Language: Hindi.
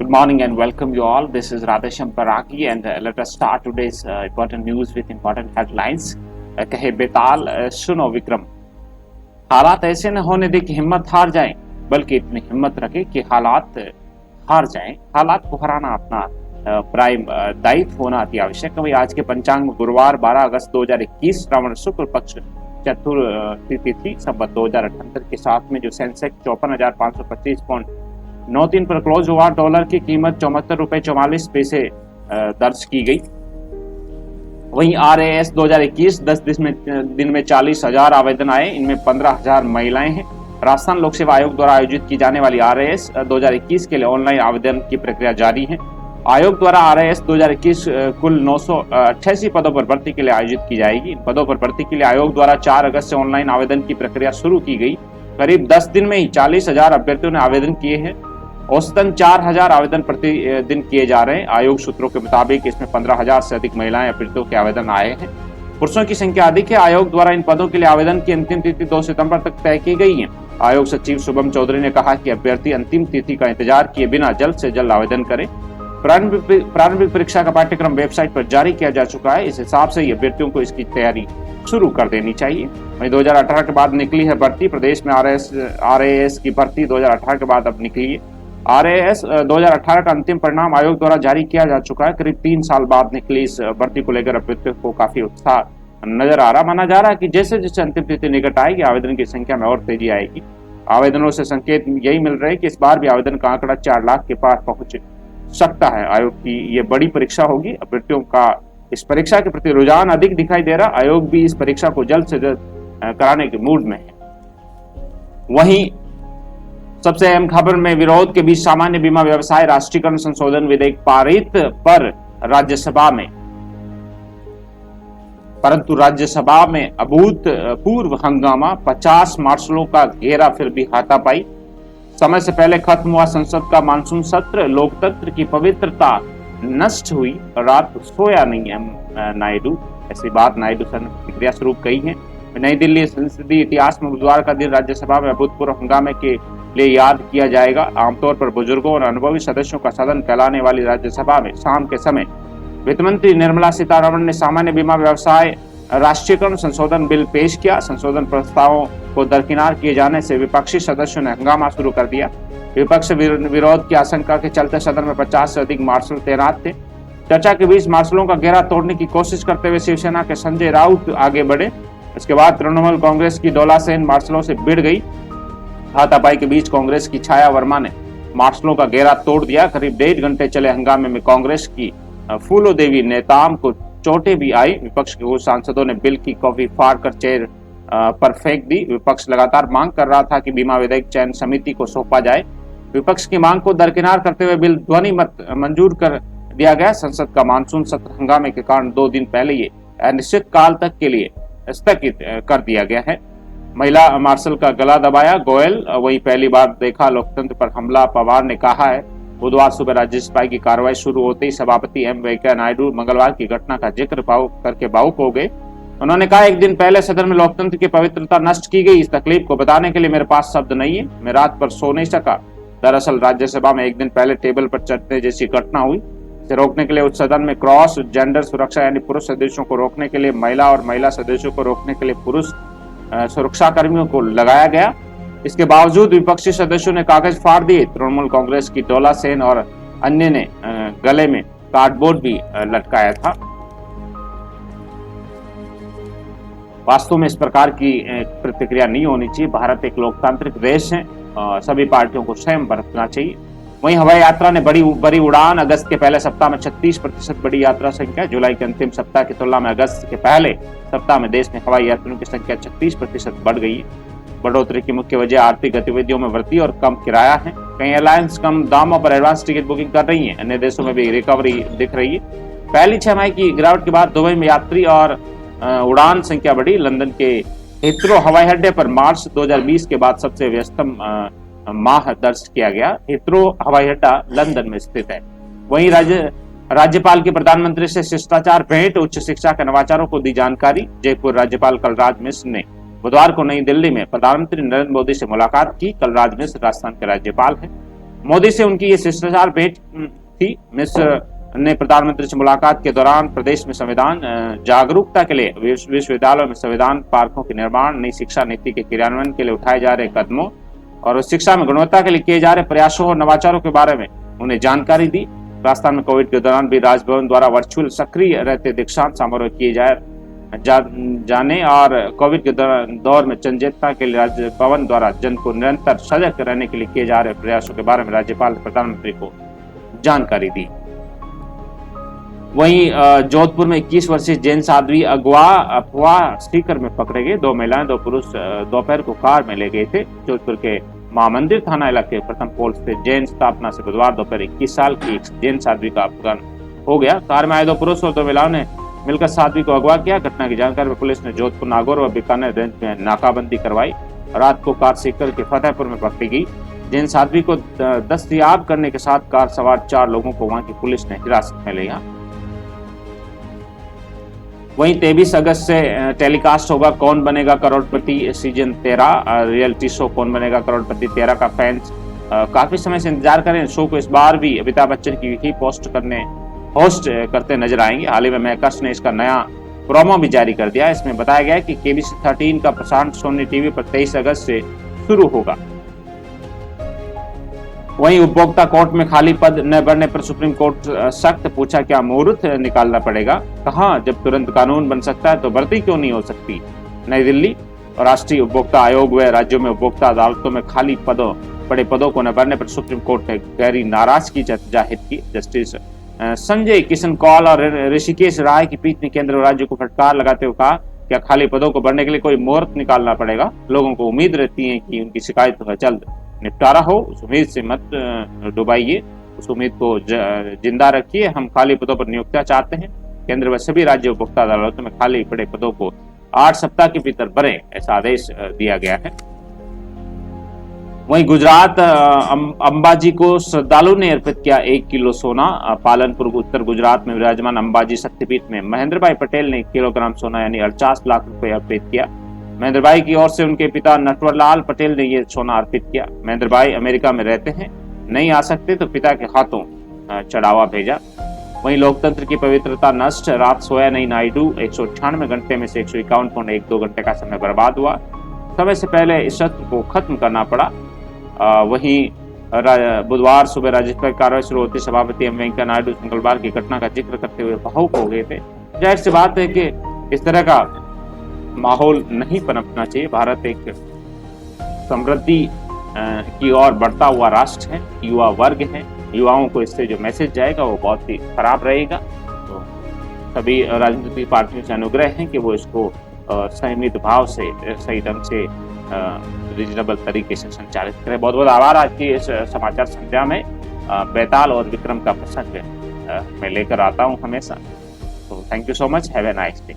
Good morning and welcome you all. This is Radhesham Paraki and let us start today's important news with important headlines. कहे बेताल सुनो विक्रम, हालात ऐसे न होने दे कि हिम्मत हार जाएं, बल्कि इतनी हिम्मत रखे कि हालात हार जाएं। हालात को हराना अपना प्राइम दायित्व होना अति आवश्यक। वही आज के पंचांग में गुरुवार 12 अगस्त 2021 श्रावण शुक्ल पक्ष चतुर्थी तिथि संवत 2078 के साथ में जो सेंसेक्स 54,525.93 पर क्लोज हुआ। डॉलर की कीमत 74 रुपए 44 पैसे दर्ज की गई। वहीं RAS 2021 10 दिन में 40,000 आवेदन आए, इनमें 15,000 महिलाएं हैं। राजस्थान लोक सेवा आयोग द्वारा आयोजित की जाने वाली RAS 2021 के लिए ऑनलाइन आवेदन की प्रक्रिया जारी है। आयोग द्वारा RAS 2021 कुल 988 पदों पर भर्ती के लिए आयोजित की जाएगी। इन पदों पर भर्ती के लिए आयोग द्वारा 4 अगस्त से ऑनलाइन आवेदन की प्रक्रिया शुरू की गई। करीब 10 दिन में ही 40,000 अभ्यर्थियों ने आवेदन किए हैं। औसतन 4,000 आवेदन प्रति दिन किए जा रहे हैं। आयोग सूत्रों के मुताबिक इसमें 15,000 से अधिक महिलाएं अभ्यर्थियों के आवेदन आए हैं। पुरुषों की संख्या अधिक है। आयोग द्वारा इन पदों के लिए आवेदन की अंतिम तिथि 2 सितंबर तक तय की गई है। आयोग सचिव शुभम चौधरी ने कहा कि अभ्यर्थी अंतिम तिथि का इंतजार किए बिना जल्द से जल्द आवेदन करें। प्रारंभिक परीक्षा का पाठ्यक्रम वेबसाइट पर जारी किया जा चुका है। इस हिसाब से अभ्यर्थियों को इसकी तैयारी शुरू कर देनी चाहिए। वहीं 2018 के बाद निकली है भर्ती। प्रदेश में RAS की भर्ती 2018 के बाद अब निकली है। RAS 2018 का अंतिम परिणाम आयोग द्वारा जारी किया जा चुका है। करीब 3 साल बाद निकली इस भर्ती को लेकर अभ्यर्थियों को काफी उत्साह नजर आ रहा। माना जा रहा है कि जैसे जैसे अंतिम तिथि निकट आएगी आवेदन की संख्या में और तेजी आएगी। आवेदनों से संकेत यही मिल रहे हैं कि इस बार भी आवेदन का आंकड़ा 4 लाख के पार पहुंच सकता है। आयोग की ये बड़ी परीक्षा होगी। अभ्यर्थियों का इस परीक्षा के प्रति रुझान अधिक दिखाई दे रहा। आयोग भी इस परीक्षा को जल्द से जल्द कराने के मूड में है। वहीं सबसे अहम खबर में विरोध के बीच सामान्य बीमा व्यवसाय राष्ट्रीयकरण संशोधन विधेयक पारित पर राज्यसभा में, परंतु राज्यसभा में अभूतपूर्व हंगामा। 50 मार्शलों का घेरा फिर भी हाथापाई। समय से पहले खत्म हुआ संसद का मानसून सत्र। लोकतंत्र की पवित्रता नष्ट हुई। रात सोया नहीं है नायडू, ऐसी बात नायडू सर ने प्रतिक्रिया स्वरूप कही है। नई दिल्ली संसदीय इतिहास में बुधवार का दिन राज्यसभा में अभूतपूर्व हंगामे के लिए याद किया जाएगा। आमतौर पर बुजुर्गों और अनुभवी सदस्यों का सदन कहलाने वाली राज्यसभा में शाम के समय वित्त मंत्री निर्मला सीतारमण ने सामान्य बीमा व्यवसाय राष्ट्रीयकरण संशोधन बिल पेश किया। संशोधन प्रस्तावों को दरकिनार किए जाने से विपक्षी सदस्यों ने हंगामा शुरू कर दिया। विपक्ष विरोध की आशंका के चलते सदन में 50 से अधिक मार्शल तैनात थे। चर्चा के बीच मार्शलों का घेरा तोड़ने की कोशिश करते हुए शिवसेना के संजय राउत आगे बढ़े। इसके बाद तृणमूल कांग्रेस की डोला सेन मार्शलों से भिड़ गई। हाथापाई के बीच कांग्रेस की छाया वर्मा ने मार्शलों का घेरा तोड़ दिया। करीब 1.5 घंटे चले हंगामे में कांग्रेस की फूलो देवी नेताम को चोटें भी आई। विपक्ष के कुछ सांसदों ने बिल की कॉपी फाड़ कर चेयर पर फेंक दी। विपक्ष लगातार मांग कर रहा था कि बीमा विधेयक चयन समिति को सौंपा जाए। विपक्ष की मांग को दरकिनार करते हुए बिल ध्वनि मत मंजूर कर दिया गया। संसद का मानसून सत्र हंगामे के कारण 2 दिन पहले ये अनिश्चित काल तक के लिए स्थगित कर दिया गया है। महिला मार्शल का गला दबाया गोयल। वही पहली बार देखा लोकतंत्र पर हमला, पवार ने कहा है। बुधवार सुबह राज्यसभा की कार्रवाई शुरू होते ही सभापति वेंकैया नायडू मंगलवार की घटना का जिक्र करके भावुक हो गए। उन्होंने कहा, एक दिन पहले सदन में लोकतंत्र की पवित्रता नष्ट की गई। इस तकलीफ को बताने के लिए मेरे पास शब्द नहीं है। मैं रात भर सो नहीं सका। दरअसल राज्यसभा में एक दिन पहले टेबल पर चढ़ने जैसी घटना हुई। इसे रोकने के लिए उस सदन में क्रॉस जेंडर सुरक्षा यानी पुरुष सदस्यों को रोकने के लिए महिला और महिला सदस्यों को रोकने के लिए पुरुष सुरक्षा कर्मियों को लगाया गया। इसके बावजूद विपक्षी सदस्यों ने कागज फाड़ दिए। तृणमूल कांग्रेस की डोला सेन और अन्य ने गले में कार्डबोर्ड भी लटकाया था। वास्तव में इस प्रकार की प्रतिक्रिया नहीं होनी चाहिए। भारत एक लोकतांत्रिक देश है। सभी पार्टियों को संयम बरतना चाहिए। वहीं हवाई यात्रा ने बड़ी उड़ान। अगस्त के पहले सप्ताह में 36% बड़ी यात्रा संख्या। जुलाई के अंतिम सप्ताह की तुलना में अगस्त के पहले सप्ताह में देश में हवाई यात्रियों की संख्या 36% बढ़ गई है। बढ़ोतरी की मुख्य वजह आर्थिक गतिविधियों में वृद्धि और कम किराया है। कई एयरलाइंस कम दामों पर एडवांस टिकट बुकिंग कर रही हैं। अन्य देशों में भी रिकवरी दिख रही है। पहली 6 माह की गिरावट के बाद दुबई में यात्री और उड़ान संख्या बढ़ी। लंदन के हिथ्रो हवाई अड्डे पर मार्च 2020 के बाद सबसे व्यस्तम माह दर्ज किया गया। हिथ्रो हवाई अड्डा लंदन में स्थित है। वहीं राज्यपाल की प्रधानमंत्री से शिष्टाचार भेंट। उच्च शिक्षा के नवाचारों को दी जानकारी। जयपुर राज्यपाल कलराज मिश्र ने बुधवार को नई दिल्ली में प्रधानमंत्री नरेंद्र मोदी से मुलाकात की। कलराज मिश्र राजस्थान के राज्यपाल हैं। मोदी से उनकी ये शिष्टाचार भेंट थी। मिश्र ने प्रधानमंत्री से मुलाकात के दौरान प्रदेश में संविधान जागरूकता के लिए विश्वविद्यालयों में संविधान पार्कों के निर्माण, नई शिक्षा नीति के क्रियान्वयन के लिए उठाए जा रहे कदमों और शिक्षा में गुणवत्ता के लिए किए जा रहे प्रयासों और नवाचारों के बारे में उन्हें जानकारी दी। राजस्थान में कोविड के दौरान भी राजभवन द्वारा वर्चुअल सक्रिय रहते दीक्षांत समारोह किए जाने और कोविड के दौर में जनचेतना के लिए राजभवन द्वारा जन को निरंतर सजग रहने के लिए किए जा रहे प्रयासों के बारे में राज्यपाल ने प्रधानमंत्री को जानकारी दी। वहीं जोधपुर में 21 वर्षीय जैन साध्वी अफवाह स्पीकर में पकड़े गए। 2 महिलाएं 2 पुरुष दोपहर को कार में ले गए थे। जोधपुर के महामंदिर थाना इलाके प्रथम पोल से जैन स्थापना से बुधवार दोपहर 21 साल की एक जैन साध्वी का अपहरण हो गया। कार में आए 2 पुरुष और 2 महिलाओं ने मिलकर साध्वी को अगवा किया। घटना की जानकारी में पुलिस ने जोधपुर, नागौर व बीकानेर रेंज में नाकाबंदी करवाई। रात को कार सीकर के फतेहपुर में पकड़ी गई। जैन साध्वी को दस्तयाब करने के साथ कार सवार 4 लोगों को वहां की पुलिस ने हिरासत में लिया। वहीं 23 अगस्त से टेलीकास्ट होगा कौन बनेगा करोड़पति सीजन 13। रियलिटी शो कौन बनेगा करोड़पति 13 का फैंस काफी समय से इंतजार कर रहे हैं। शो को इस बार भी अमिताभ बच्चन की ही होस्ट करते नजर आएंगे। हाल ही में मेकर्स ने इसका नया प्रोमो भी जारी कर दिया। इसमें बताया गया है कि केबीसी 13 का प्रसारण सोनी टीवी पर 23 अगस्त से शुरू होगा। वहीं उपभोक्ता कोर्ट में खाली पद न भरने पर सुप्रीम कोर्ट सख्त, पूछा क्या मुहूर्त निकालना पड़ेगा, कहा जब तुरंत कानून बन सकता है तो भर्ती क्यों नहीं हो सकती। नई दिल्ली और राष्ट्रीय उपभोक्ता आयोग व राज्यों में उपभोक्ता अदालतों में खाली बड़े पदों को न भरने पर सुप्रीम कोर्ट ने गहरी नाराजगी जाहिर की। जस्टिस संजय किशन कौल और ऋषिकेश राय की पीठ ने केंद्र और राज्य को फटकार लगाते हुए कहा क्या खाली पदों को भरने के लिए कोई मुहूर्त निकालना पड़ेगा। लोगों को उम्मीद रहती है कि उनकी शिकायतों का जल्द निपटारा हो। उस उम्मीद से मत डुबाइए, उस उम्मीद को जिंदा रखिए। हम खाली पदों पर नियुक्तियां चाहते हैं। केंद्र व सभी राज्य उपभोक्ता अदालतों में खाली पड़े पदों को 8 सप्ताह के भीतर भरें, ऐसा आदेश दिया गया है। वहीं गुजरात अंबाजी को श्रद्धालु ने अर्पित किया 1 किलो सोना। पालनपुर उत्तर गुजरात में विराजमान अंबाजी शक्तिपीठ में महेंद्र भाई पटेल ने 1 किलोग्राम सोना यानी 48 लाख रुपए अर्पित किया। महेंद्र भाई की ओर से उनके पिता नटवरलाल पटेल ने यह सोना अर्पित किया। महेंद्र भाई अमेरिका में रहते हैं, नहीं आ सकते तो पिता के हाथों चढ़ावा भेजा। वहीं लोकतंत्र की पवित्रता नष्ट, रात सोया नहीं नायडू। 198 घंटे में से 151.12 घंटे का समय बर्बाद हुआ। समय से पहले इस सत्र को खत्म करना पड़ा। वहीं बुधवार सुबह राज्यसभा की कार्रवाई शुरू होती सभापति एम वेंकैया नायडू मंगलवार की घटना का जिक्र करते हुए भावुक हो गए थे। जाहिर सी बात है कि इस तरह का माहौल नहीं पनपना चाहिए। भारत एक समृद्धि की ओर बढ़ता हुआ राष्ट्र है, युवा वर्ग है। युवाओं को इससे जो मैसेज जाएगा वो बहुत ही खराब रहेगा। तो सभी राजनीतिक पार्टियों से अनुग्रह है कि वो इसको संयमित भाव से, सही ढंग से, रीजनेबल तरीके से संचालित करें। बहुत बहुत आभार। आज की इस समाचार संध्या में बेताल और विक्रम का प्रसंग मैं लेकर आता हूँ हमेशा। तो thank you so much. Have a nice day.